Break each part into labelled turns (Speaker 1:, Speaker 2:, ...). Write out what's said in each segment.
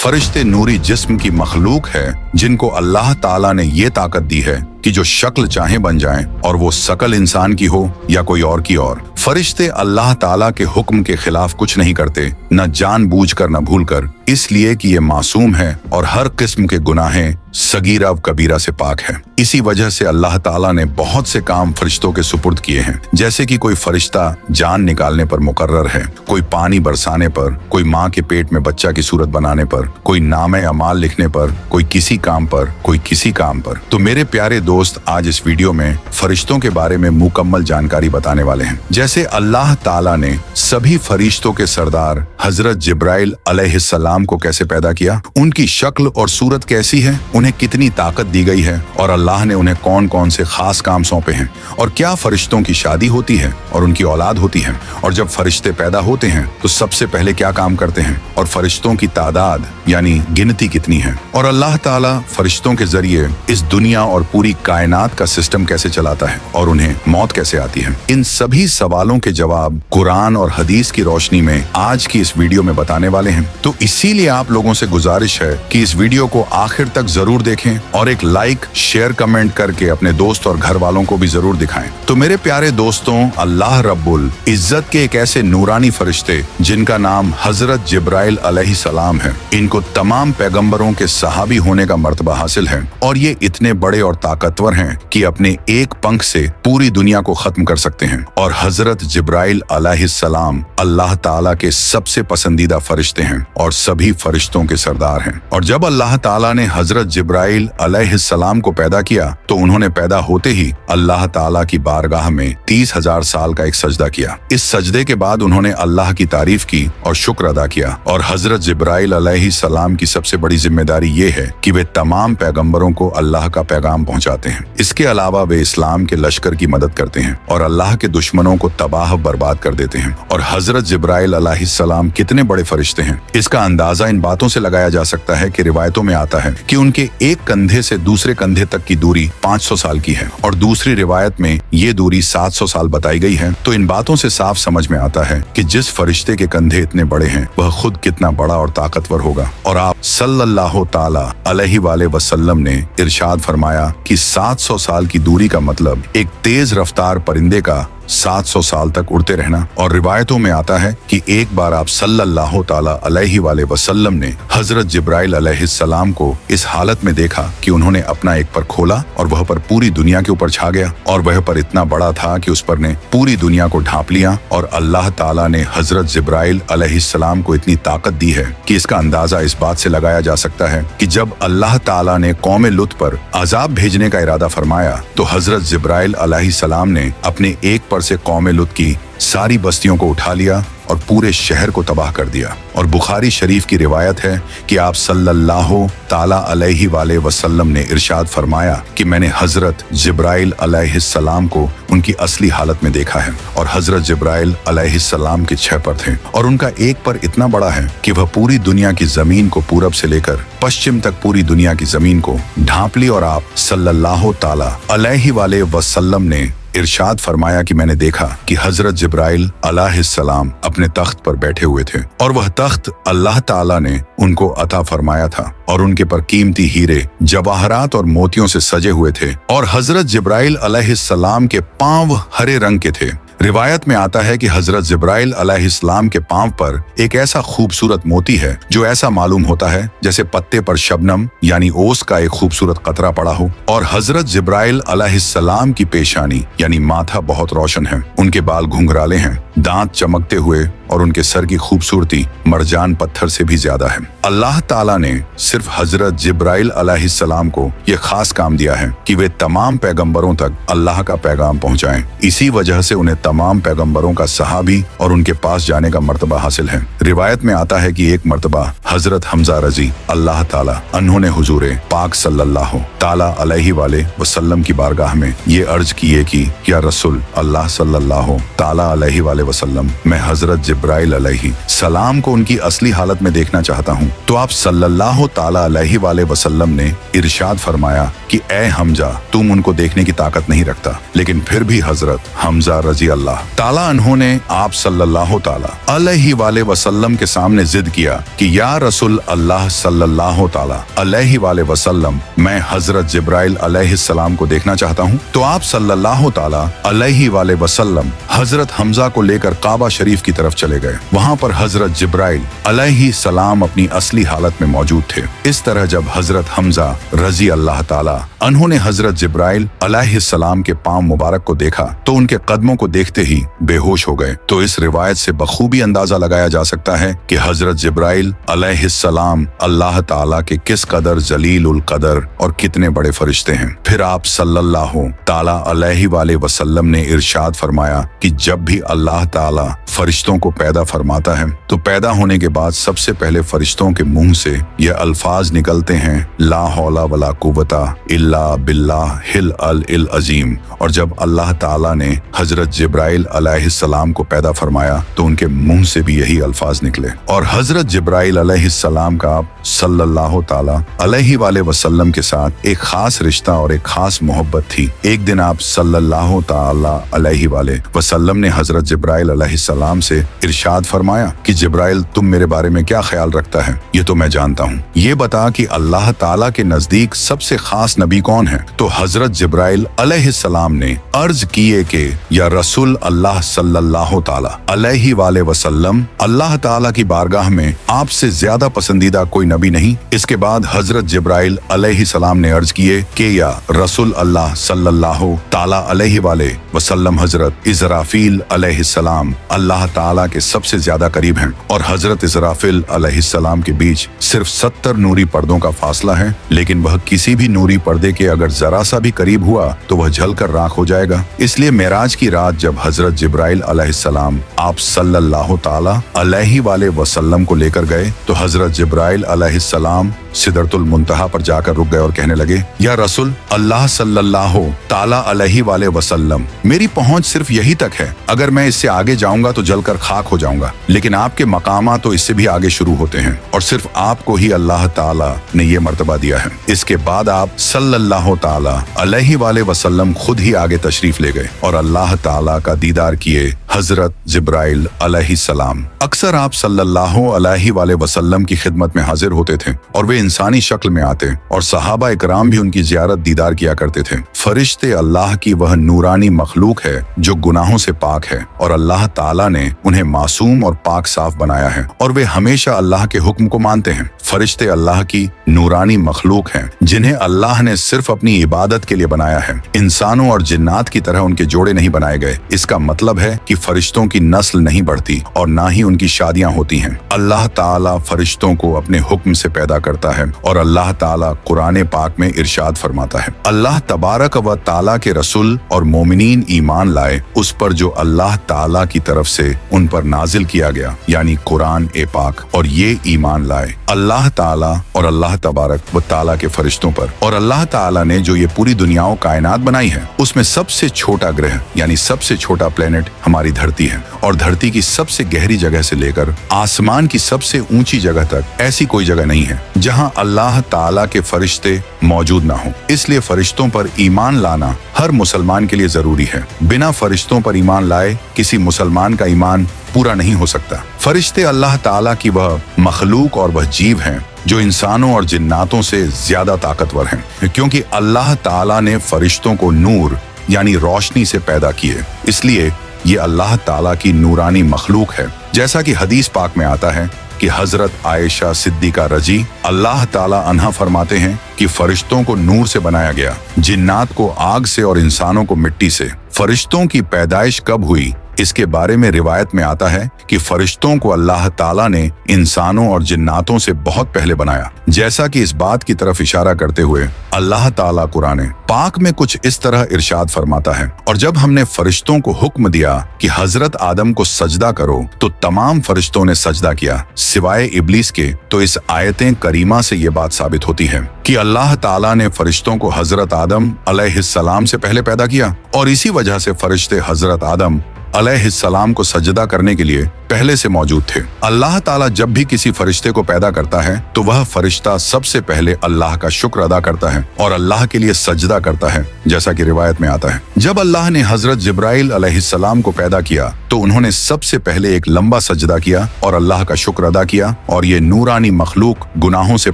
Speaker 1: फरिश्ते नूरी जिस्म की मखलूक है जिनको अल्लाह ताला ने ये ताकत दी है कि जो शक्ल चाहे बन जाएं और वो शकल इंसान की हो या कोई और की और। फरिश्ते अल्लाह ताला के हुक्म के खिलाफ कुछ नहीं करते, न जानबूझकर न भूलकर, इसलिए कि ये मासूम है और हर किस्म के गुनाहें सगीरा व कबीरा से पाक है। इसी वजह से अल्लाह ताला ने बहुत से काम फरिश्तों के सुपुर्द किए हैं, जैसे कि कोई फरिश्ता जान निकालने पर मुकर्रर है, कोई पानी बरसाने पर, कोई माँ के पेट में बच्चा की सूरत बनाने पर, कोई नामे अमाल लिखने पर, कोई किसी काम पर, कोई किसी काम पर। तो मेरे प्यारे दोस्त, आज इस वीडियो में फरिश्तों के बारे में मुकम्मल जानकारी बताने वाले हैं। जैसे अल्लाह ताला ने सभी फरिश्तों के सरदार हजरत जिब्राइल अलैहिस्सलाम को कैसे पैदा किया, उनकी शक्ल और सूरत कैसी है, उन्हें कितनी ताकत दी गई है और अल्लाह ने उन्हें कौन कौन से खास काम सौंपे हैं, और क्या फरिश्तों की शादी होती है और उनकी औलाद होती है, और जब फरिश्ते पैदा होते हैं तो सबसे पहले क्या काम करते हैं, और फरिश्तों की तादाद यानी गिनती कितनी है, और अल्लाह ताला फरिश्तों के जरिए इस दुनिया और पूरी कायनात का सिस्टम कैसे चलाता है और उन्हें मौत कैसे आती है। इन सभी सवालों के जवाब कुरान और हदीस की रोशनी में आज की इस वीडियो में बताने वाले हैं। तो इसीलिए आप लोगों से गुजारिश है कि इस वीडियो को आखिर तक जरूर देखें और एक लाइक, शेयर, कमेंट करके अपने दोस्त और घर वालों को भी जरूर दिखाएं। तो मेरे प्यारे दोस्तों, अल्लाह रब्बुल इज्जत के एक ऐसे नूरानी फरिश्ते जिनका नाम हजरत जिब्राइल अलैहिस्सलाम है, इनको तमाम पैगंबरों के सहाबी होने का मर्तबा हासिल है, और ये इतने बड़े और ताकतवर हैं कि अपने एक पंख से पूरी दुनिया को खत्म कर सकते हैं। और हजरत जिब्राइल अलैहिस्सलाम अल्लाह ताला के सबसे पसंदीदा फरिश्ते हैं और सभी फरिश्तों के सरदार हैं। और जब अल्लाह ताला ने हजरत जिब्राइल अलैहिस्सलाम को पैदा किया तो उन्होंने पैदा होते ही अल्लाह ताला की बारगाह में 30,000 साल का एक सजदा किया। इस सजदे के बाद उन्होंने अल्लाह की तारीफ की और शुक्र अदा किया। और हजरत जिब्राइल अलैहिस्सलाम की सबसे बड़ी जिम्मेदारी ये है कि वे तमाम पैगंबरों को अल्लाह का पैगाम पहुंचाते हैं। इसके अलावा वे इस्लाम के लश्कर की मदद करते हैं और अल्लाह के दुश्मनों को तबाह बर्बाद कर देते हैं। और हजरत जिब्राइल अलैहिस्सलाम कितने बड़े फरिश्ते हैं, इसका अंदाजा इन बातों से लगाया जा सकता है कि रिवायतों में आता है कि उनके एक कंधे से दूसरे कंधे तक की दूरी 500 साल की है, और दूसरी रिवायत में ये दूरी 700 साल बताई गई है। तो इन बातों से साफ समझ में आता है कि जिस फरिश्ते के कंधे इतने बड़े हैं वह खुद कितना बड़ा और ताकतवर होगा। और आप सल्लल्लाहु ताला अलैहि वसल्लम ने इरशाद फरमाया कि 700 साल की दूरी का मतलब एक तेज रफ्तार परिंदे का 700 साल तक उड़ते रहना। और रिवायतों में आता है कि एक बार आप सल्लल्लाहु ताला अलैहि वसल्लम ने हजरत जिब्राइल अलैहिस्सलाम को इस हालत में देखा कि उन्होंने अपना एक पर खोला और वह पर पूरी दुनिया के ऊपर छा गया, और वह पर इतना बड़ा था कि उस पर ने पूरी दुनिया को ढांप लिया। और अल्लाह ताला ने हजरत जिब्राइल अलैहिस्सलाम को इतनी ताकत दी है कि इसका अंदाजा इस बात से लगाया जा सकता है कि जब अल्लाह ताला ने कौम लुत पर अजाब भेजने का इरादा फरमाया तो हजरत जिब्राइल अलैहिस्सलाम ने अपने एक पर से कौम लुत की सारी बस्तियों को उठा लिया और पूरे शहर को तबाह कर दिया। और बुखारी शरीफ की रिवायत है कि आप सल्लल्लाहु ताला अलैहि वसल्लम ने इरशाद फरमाया कि मैंने हजरत जिब्राइल अलैहिस्सलाम को उनकी असली हालत में देखा है, और हजरत जिब्राइल अलैहिस्सलाम के 6 पर थे, और उनका एक पर इतना बड़ा है कि वह पूरी दुनिया की जमीन को पूरब से लेकर पश्चिम तक पूरी दुनिया की जमीन को ढांप ली। और आप सल्लल्लाहु ताला अलैहि वसल्लम ने इरशाद फरमाया कि मैंने देखा कि हजरत जिब्राइल अलैहिस्सलाम अपने तख्त पर बैठे हुए थे, और वह तख्त अल्लाह ताला ने उनको अता फरमाया था, और उनके पर कीमती हीरे, जवाहरात और मोतियों से सजे हुए थे। और हजरत जिब्राइल अलैहिस्सलाम के पांव हरे रंग के थे। रिवायत में आता है कि हजरत जिब्राइल अलैहिस्सलाम के पांव पर एक ऐसा खूबसूरत मोती है जो ऐसा मालूम होता है जैसे पत्ते पर शबनम यानी ओस का एक खूबसूरत कतरा पड़ा हो। और हजरत जिब्राइल अलैहिस्सलाम की पेशानी यानी माथा बहुत रोशन है, उनके बाल घुंघराले हैं, दांत चमकते हुए, और उनके सर की खूबसूरती मरजान पत्थर से भी ज्यादा है। अल्लाह ताला ने सिर्फ हजरत जिब्राइल अलैहिस्सलाम को यह खास काम दिया है कि वे तमाम पैगंबरों तक अल्लाह का पैगाम पहुंचाएं। इसी वजह से उन्हें तमाम पैगंबरों का सहाबी और उनके पास जाने का मर्तबा हासिल है। रिवायत में आता है कि एक मर्तबा हजरत हमजा रजी अल्लाह ताला उन्होंने हुजूरे पाक सल्लल्लाहु ताला अलैहि वसल्लम की बारगाह में ये अर्ज किए कि या रसूल अल्लाह सल्लल्लाहु ताला अलैहि वसल्लम, मैं हजरत जिब्राइल अलैहि सलाम को उनकी असली हालत में देखना चाहता हूँ। तो आप सल्लल्लाहु ताला अलैहि वसल्लम ने इरशाद फरमाया कि ए हमजा, तुम उनको देखने की ताकत नहीं रखता। लेकिन फिर भी हजरत हमजा रजी अल्लाह ताला अन्हों ने आप सल्लल्लाहु ताला अलैहि वाले वसल्लम के सामने जिद किया कि या रसूल अल्लाह सल्लल्लाहु ताला अलैहि वाले वसल्लम, मैं हजरत जिब्राइल अलैहिस्सलाम को देखना चाहता हूँ। तो आप सल्लल्लाहु ताला अलैहि वाले वसल्लम हजरत हमजा को लेकर काबा शरीफ की तरफ चले गए। वहाँ पर हजरत जिब्राइल अलैहिस्सलाम अपनी असली हालत में मौजूद थे। इस तरह जब हजरत हमजा रजी अल्लाह ताला उन्होंने हजरत जिब्राइल अलैहिस्सलाम के पांव मुबारक को देखा तो उनके कदमों को देखते ही बेहोश हो गए। तो इस रिवायत से बखूबी अंदाजा लगाया जा सकता है कि हजरत जिब्राइल अलैहिस्सलाम अल्लाह ताला के किस कदर जलील उल कदर और कितने बड़े फरिश्ते हैं। फिर आप सल्लल्लाहु ताला अलैहि वाले वसल्लम ने इरशाद फरमाया कि जब भी अल्लाह ताला फरिश्तों को पैदा फरमाता है तो पैदा होने के बाद सबसे पहले फरिश्तों के मुंह से यह अल्फाज निकलते हैं, ला हौला वला कुव्वता इल्ला बिल्लाह हिल अल इल अजीम। और जब अल्लाह ताला ने हजरत जिब्राइल अलैहिस्सलाम को पैदा फरमाया तो उनके मुंह से भी यही अल्फाज निकले। और हजरत जिब्राइल अलैहिस्सलाम का आप सल्लल्लाहु ताला अलैहि वाले वसल्लम के साथ एक खास रिश्ता और एक खास मोहब्बत थी। एक दिन आप सल्लल्लाहु ताला अलैहि वाले वसल्लम ने हजरत जिब्राइल अलैहिस्सलाम से इरशाद फरमाया कि जिब्राइल, तुम मेरे बारे में क्या ख्याल रखता है, ये तो मैं जानता हूँ। ये बता कि अल्लाह ताला के नजदीक सबसे खास नबी कौन है। तो हजरत जिब्राइल अलैहिस्सलाम ने अर्ज किए कि या रसूल अल्लाह सल्लल्लाहु ताला अलैहि वाले वसल्लम, अल्लाह ताला की बारगाह में आपसे ज्यादा पसंदीदा कोई नबी नहीं। इसके बाद हजरत जिब्राइल अलैहिस्सलाम ने अर्ज किए कि या रसूल अल्लाह सल्लल्लाहु ताला अलैहि वाले वसल्लम, हजरत इज़राफील अलैहिस्सलाम अल्लाह ताला के सबसे ज्यादा करीब हैं और हजरत इज़राफील अलैहिस्सलाम के बीच सिर्फ 70 नूरी पर्दों का फासला है, लेकिन वह किसी भी नूरी पर्दे के अगर जरा सा भी करीब हुआ तो वह जलकर राख हो जाएगा। इसलिए मेराज की रात जब हजरत जिब्राइल अलैहिस्सलाम आप सल्लल्लाहु ताला अलैहि वाले वसल्लम को लेकर गए तो हजरत जिब्राइल अलैहिस्सलाम सिदरतुल मुंतहा पर जाकर रुक गए और कहने लगे, या रसूल अल्लाह सल्लल्लाहु ताला अलैहि वाले वसल्लम, मेरी पहुंच सिर्फ यही तक है, अगर मैं इससे आगे जाऊंगा तो जलकर खाक हो जाऊंगा, लेकिन आपके मकामा तो इससे भी आगे शुरू होते हैं और सिर्फ आपको ही अल्लाह ताला ने ये मर्तबा दिया है। इसके बाद आप सल्लल्लाहु ताला अलैहि वाले वसल्लम खुद ही आगे तशरीफ ले गए और अल्लाह ताला का दीदार किए। हजरत जिब्राइल अलैहिस्सलाम अक्सर आप सल्लल्लाहु अलैहि वाले वसल्लम की खिदमत में हाजिर होते थे और वे इंसानी शक्ल में आते और सहाबा इकराम भी उनकी जियारत दीदार किया करते थे। फरिश्ते अल्लाह की वह नूरानी मखलूक है जो गुनाहों से पाक है और अल्लाह ताला ने उन्हें मासूम और पाक साफ बनाया है और वे हमेशा अल्लाह के हुक्म को मानते हैं। फरिश्ते अल्लाह की नूरानी मखलूक हैं जिन्हें अल्लाह ने सिर्फ अपनी इबादत के लिए बनाया है। इंसानों और जिन्नात की तरह उनके जोड़े नहीं बनाए गए। इसका मतलब है कि फरिश्तों की नस्ल नहीं बढ़ती और ना ही उनकी शादियां होती हैं। अल्लाह ताला फरिश्तों को अपने हुक्म से पैदा करता है और अल्लाह ताला कुरान पाक में इरशाद फरमाता है, अल्लाह तबारक व ताला के रसूल और मोमिनीन ईमान लाए उस पर जो अल्लाह ताला की तरफ से उन पर नाजिल किया गया, यानी कुरान ए पाक, और ये ईमान लाए अल्लाह ताला और अल्लाह तबारक व ताला के फरिश्तों पर। और अल्लाह ताला ने जो ये पूरी दुनिया कायनात बनाई है उसमें सबसे छोटा ग्रह यानी सबसे छोटा प्लेनेट हमारी धरती है और धरती की सबसे गहरी जगह से लेकर आसमान की सबसे ऊंची जगह तक ऐसी कोई जगह नहीं है जहां अल्लाह ताला के फरिश्ते मौजूद ना हो। इसलिए फरिश्तों पर ईमान लाना हर मुसलमान के लिए जरूरी है। बिना फरिश्तों पर ईमान लाए किसी मुसलमान का ईमान पूरा नहीं हो सकता। फरिश्ते अल्लाह ताला की वह मखलूक और वह जीव हैं जो इंसानों और जिन्नातों से ज्यादा ताकतवर हैं, क्योंकि अल्लाह ताला ने फरिश्तों को नूर यानी रोशनी से पैदा किए, इसलिए ये अल्लाह ताला की नूरानी मखलूक है। जैसा कि हदीस पाक में आता है कि हजरत आयशा सिद्दीका रजी अल्लाह ताला अन्हा फरमाते हैं कि फरिश्तों को नूर से बनाया गया, जिन्नात को आग से और इंसानों को मिट्टी से। फरिश्तों की पैदाइश कब हुई इसके बारे में रिवायत में आता है कि फरिश्तों को अल्लाह ताला ने इंसानों और जिन्नातों से बहुत पहले बनाया। जैसा कि इस बात की तरफ इशारा करते हुए अल्लाह ताला कुरान पाक में कुछ इस तरह इरशाद फरमाता है, और जब हमने फरिश्तों को हुक्म दिया कि हजरत आदम को सजदा करो तो तमाम फरिश्तों ने सजदा किया सिवाय इब्लीस के। तो इस आयतें करीमा से ये बात साबित होती है कि अल्लाह ताला ने फरिश्तों को हजरत आदम अलैहिस्सलाम से पहले पैदा किया और इसी वजह से फरिश्ते हजरत आदम अलैहिस्सलाम को सजदा करने के लिए पहले से मौजूद थे। अल्लाह ताला जब भी किसी फरिश्ते को पैदा करता है तो वह फरिश्ता सबसे पहले अल्लाह का शुक्र अदा करता है और अल्लाह के लिए सजदा करता है, जैसा कि रिवायत में आता है। जब अल्लाह ने हजरत जिब्राइल अलैहिस्सलाम को पैदा किया तो उन्होंने सबसे पहले एक लंबा सजदा किया और अल्लाह का शुक्र अदा किया। और ये नूरानी मखलूक गुनाहों से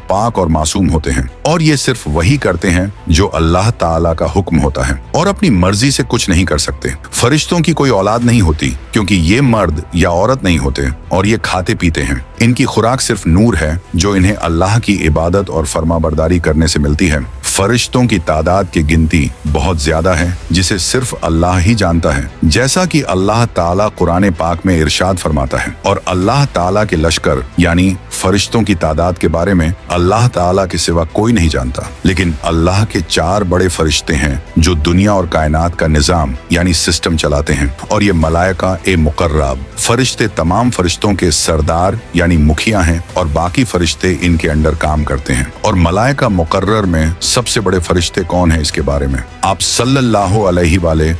Speaker 1: पाक और मासूम होते हैं और ये सिर्फ वही करते हैं जो अल्लाह ताला का हुक्म होता है और अपनी मर्जी से कुछ नहीं कर सकते। फरिश्तों की कोई औलाद नहीं होती क्योंकि ये मर्द या औरत नहीं होते और ये खाते पीते हैं। इनकी खुराक सिर्फ नूर है जो इन्हें अल्लाह की इबादत और फरमाबरदारी करने से मिलती है। फरिश्तों की तादाद की गिनती बहुत ज्यादा है जिसे सिर्फ अल्लाह ही जानता है, जैसा कि अल्लाह ताला कुरान पाक में इरशाद फरमाता है। और अल्लाह ताला के लश्कर यानी फरिश्तों की तादाद के बारे में अल्लाह ताला के सिवा कोई नहीं जानता, लेकिन अल्लाह के 4 बड़े फरिश्ते हैं जो दुनिया और कायनात का निजाम यानी सिस्टम चलाते हैं। और ये मलाइका ए मुकर्रब फरिश्ते तमाम फरिश्तों के सरदार यानी मुखिया हैं और बाकी फरिश्ते इनके अंडर काम करते हैं। और मलाइका मुकर्रर में सबसे बड़े फरिश्ते कौन है, इसके बारे में आप सल्लल्लाहु अलैहि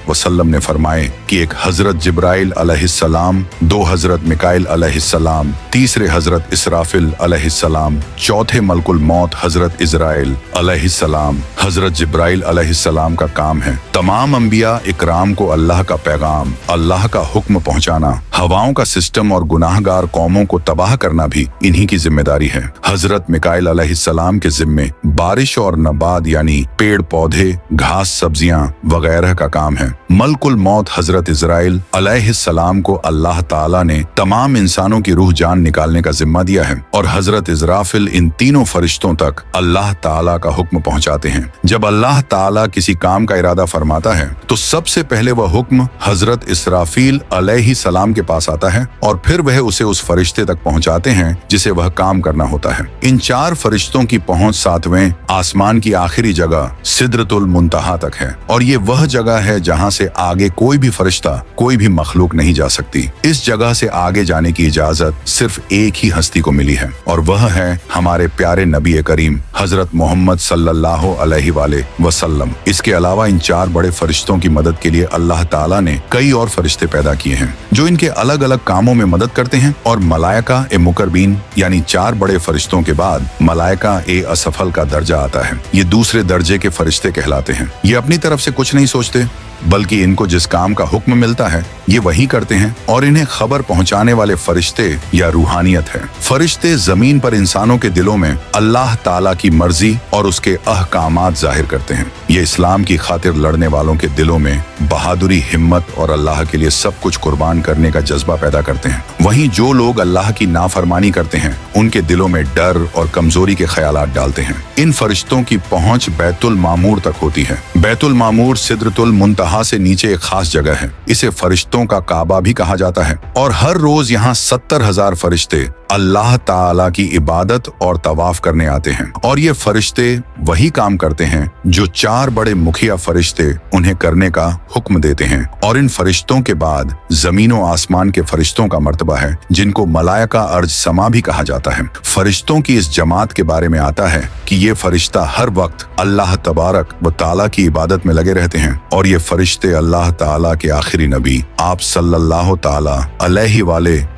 Speaker 1: वसल्लम ने फरमाए कि एक हजरत जिब्राइल अलैहिस्सलाम, 2 हजरत मिकाइल अलैहिस्सलाम, तीसरे हजरत इसराफिल अलैहिस्सलाम, चौथे मलकुल मौत हजरत इजराइल अलैहिस्सलाम। हजरत जिब्राइल अलैहिस्सलाम का काम है तमाम अंबिया इकराम को अल्लाह का पैगाम, अल्लाह का हुक्म पहुंचाना। हवाओं का सिस्टम और गुनाहगार कौमों को तबाह करना भी इन्हीं की जिम्मेदारी है। हजरत मिकाइल अलैहिस्सलाम के जिम्मे बारिश और नबात यानी पेड़ पौधे, घास, सब्जियां वगैरह का काम है। मलकुल मौत हजरत इजराइल अलैहिस्सलाम को अल्लाह ताला ने तमाम इंसानों की रूह जान निकालने का जिम्मा दिया है और हजरत इजराफिल इन तीनों फरिश्तों तक अल्लाह ताला का हुक्म पहुंचाते हैं। जब अल्लाह ताला किसी काम का इरादा फरमाता है तो सबसे पहले वह हुक्म हजरत इसराफिल अलैहिस्सलाम के पास आता है और फिर वह उसे उस फरिश्ते तक पहुंचाते हैं जिसे वह काम करना होता है। इन 4 फरिश्तों की पहुंच 7वें आसमान की आखिरी जगह सिदरतुल मुंतहा तक है और ये वह जगह है जहां से आगे कोई भी फरिश्ता, कोई भी मखलूक नहीं जा सकती। इस जगह से आगे जाने की इजाजत सिर्फ एक ही हस्ती को मिली है और वह है हमारे प्यारे नबी करीम हजरत मोहम्मद सल्लल्लाहु अलैहि वसल्लम। इसके अलावा इन 4 बड़े फरिश्तों की मदद के लिए अल्लाह ताला ने कई और फरिश्ते पैदा किए हैं जो इनके अलग अलग कामों में मदद करते हैं। और मलाइका ए मुकर्रबीन यानी 4 बड़े फरिश्तों के बाद मलाइका ए असफल का दर्जा आता है। ये दूसरे दर्जे के फरिश्ते कहलाते हैं। ये अपनी तरफ से कुछ नहीं सोचते बल्कि इनको जिस काम का हुक्म मिलता है ये वही करते हैं और इन्हें खबर पहुंचाने वाले फरिश्ते या रूहानियत है। फरिश्ते जमीन पर इंसानों के दिलों में अल्लाह ताला की मर्जी और उसके अहकामात जाहिर करते हैं। ये इस्लाम की खातिर लड़ने वालों के दिलों में बहादुरी, हिम्मत और अल्लाह के लिए सब कुछ कुर्बान करने का जज्बा पैदा करते हैं। वहीं जो लोग अल्लाह की नाफरमानी करते हैं उनके दिलों में डर और कमजोरी के ख्यालात डालते हैं। इन फरिश्तों की पहुंच बैतुल मामूर तक होती है। बैतुल मामूर सिदरतुल मुंतहा से नीचे एक खास जगह है। इसे फरिश्तों का काबा भी कहा जाता है और हर रोज यहाँ 70,000 फरिश्ते अल्लाह ताला की इबादत और तवाफ करने आते हैं। और ये फरिश्ते वही काम करते हैं जो 4 बड़े मुखिया फरिश्ते उन्हें करने का हुक्म देते हैं। और इन फरिश्तों के बाद जमीन व आसमान के फरिश्तों का मर्तबा है जिनको मलाइका अर्ज समा भी कहा जाता है। फरिश्तों की इस जमात के बारे में आता है कि ये फरिश्ता हर वक्त अल्लाह तबारक व ताला की इबादत में लगे रहते हैं और ये फरिश्ते अल्लाह ताला के आखिरी नबी आप सल्लल्लाहु ताला अलैहि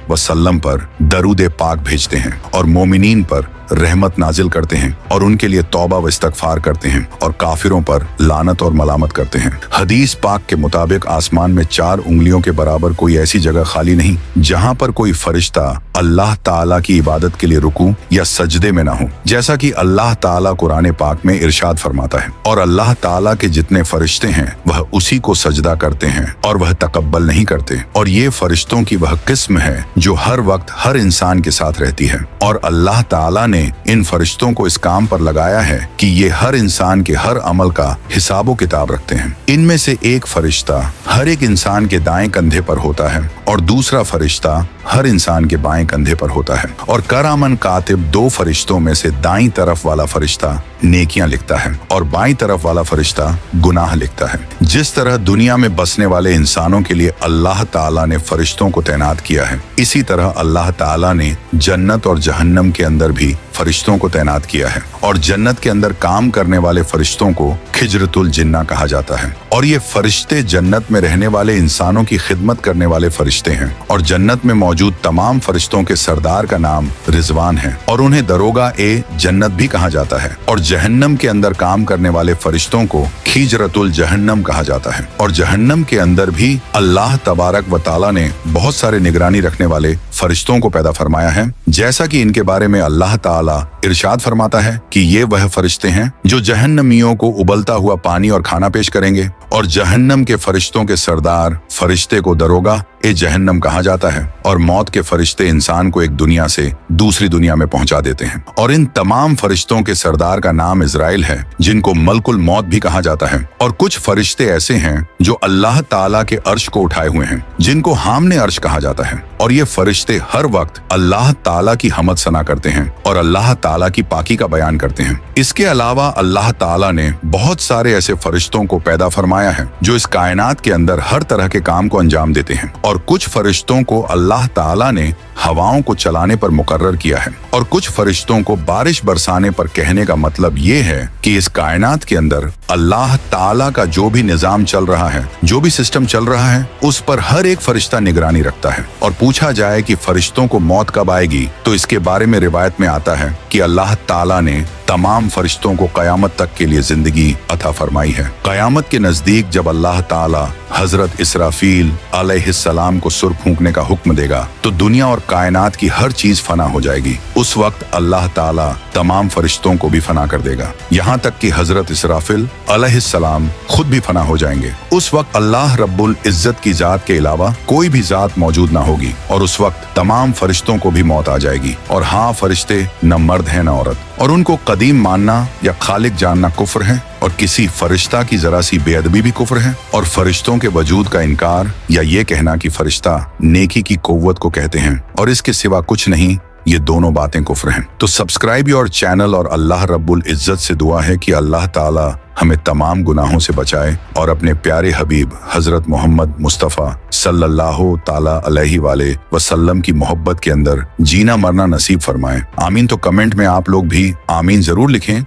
Speaker 1: वसल्लम पर दरूद पाक भेजते हैं और मोमिनीन पर रहमत नाजिल करते हैं और उनके लिए तौबा व इस्तगफार करते हैं और काफिरों पर लानत और मलामत करते हैं। हदीस पाक के मुताबिक आसमान में 4 उंगलियों के बराबर कोई ऐसी जगह खाली नहीं जहां पर कोई फरिश्ता अल्लाह ताला की इबादत के लिए रुकू या सजदे में ना हो, जैसा कि अल्लाह ताला कुरान पाक में इरशाद फरमाता है। और अल्लाह ताला के जितने फरिश्ते हैं वह उसी को सजदा करते हैं और वह तकब्बल नहीं करते। और ये फरिश्तों की वह किस्म है जो हर वक्त हर इंसान के साथ रहती है और अल्लाह ताला ने इन फरिश्तों को इस काम पर लगाया है कि ये हर इंसान के हर अमल का हिसाबो किताब रखते हैं। इनमें से एक फरिश्ता हर एक इंसान के दाएं कंधे पर होता है और दूसरा फरिश्ता हर इंसान के बाएं कंधे पर होता है। और करामन कातिब 2 फरिश्तों में से दाईं तरफ वाला फरिश्ता नेकियां लिखता है और बाईं तरफ वाला फरिश्ता गुनाह लिखता है। जिस तरह दुनिया में बसने वाले इंसानों के लिए अल्लाह ताला ने फरिश्तों को तैनात किया है, इसी तरह अल्लाह ताला ने जन्नत और जहन्नम के अंदर भी फरिश्तों को तैनात किया है। और जन्नत के अंदर काम करने वाले फरिश्तों को खिजरतुल जिन्ना कहा जाता है। और ये फरिश्ते जन्नत में रहने वाले इंसानों की खिदमत करने वाले फरिश्ते हैं। और जन्नत में मौजूद तमाम फरिश्तों के सरदार का नाम रिजवान है और उन्हें दरोगा ए जन्नत भी कहा जाता है। और जहन्नम के अंदर काम करने वाले फरिश्तों को खिजरतुल जहन्नम कहा जाता है। और जहन्नम के अंदर भी अल्लाह तबारक व ताला ने बहुत सारे निगरानी रखने वाले फरिश्तों को पैदा फरमाया है। जैसा कि इनके बारे में अल्लाह ताला इरशाद फरमाता है कि ये वह फरिश्ते हैं जो जहन्नमियों को उबलता हुआ पानी और खाना पेश करेंगे। और जहन्नम के फरिश्तों के सरदार फरिश्ते को दरोगा ए जहन्नम कहा जाता है। और मौत के फरिश्ते इंसान को एक दुनिया से दूसरी दुनिया में पहुंचा देते हैं। और इन तमाम फरिश्तों के सरदार का नाम इजराइल है, जिनको मलकुल मौत भी कहा जाता है। और कुछ फरिश्ते ऐसे हैं जो अल्लाह ताला के अर्श को उठाए हुए हैं, जिनको हामने अर्श कहा जाता है। और ये फरिश्ते हर वक्त अल्लाह ताला की हमद सना करते हैं और अल्लाह ताला की पाकी का बयान करते हैं। इसके अलावा अल्लाह ताला ने बहुत सारे ऐसे फरिश्तों को पैदा फरमाया है जो इस कायनात के अंदर हर तरह के काम को अंजाम देते हैं। और कुछ फरिश्तों को अल्लाह ताला ने हवाओं को चलाने पर मुकर्रर किया है। और कुछ फरिश्तों को बारिश बरसाने पर कहने का मतलब ये है कि इस कायनात के अंदर अल्लाह ताला का जो भी निजाम चल रहा है, जो भी सिस्टम चल रहा है, उस पर हर एक फरिश्ता निगरानी रखता है। और पूछा जाए कि फरिश्तों को मौत कब आएगी, तो इसके बारे में रिवायत में आता है कि अल्लाह ताला ने तमाम फरिश्तों को कयामत तक के लिए जिंदगी अता फरमाई है। कयामत के नजदीक जब अल्लाह ताला हजरत इसराफील अलैहिस्सलाम को सुर फूंकने का हुक्म देगा तो दुनिया और कायनात की हर चीज फना हो जाएगी। उस वक्त अल्लाह ताला तमाम फरिश्तों को भी फना कर देगा, यहाँ तक कि हजरत इसराफील अलैहिस्सलाम खुद भी फना हो जाएंगे। उस वक्त अल्लाह रब्बुल इज्जत की जात के अलावा कोई भी जात मौजूद ना होगी। और उस वक्त तमाम फरिश्तों को भी मौत आ जाएगी। और हाँ, फरिश्ते न मर्द है न औरत। और उनको कदीम मानना या खालिक जानना कुफ्र है। और किसी फरिश्ता की जरा सी बेअदबी भी कुफ्र है। और फरिश्तों के वजूद का इनकार या ये कहना कि फरिश्ता नेकी की कुव्वत को कहते हैं और इसके सिवा कुछ नहीं, ये दोनों बातें कुफ्र हैं। तो सब्सक्राइब योर चैनल और अल्लाह रब्बुल इज्जत से दुआ है कि अल्लाह ताला हमें तमाम गुनाहों से बचाए और अपने प्यारे हबीब हजरत मोहम्मद मुस्तफ़ा सल्लल्लाहु ताला अलैहि वाले वसल्लम की मोहब्बत के अंदर जीना मरना नसीब फरमाए। आमीन। तो कमेंट में आप लोग भी आमीन जरूर लिखें।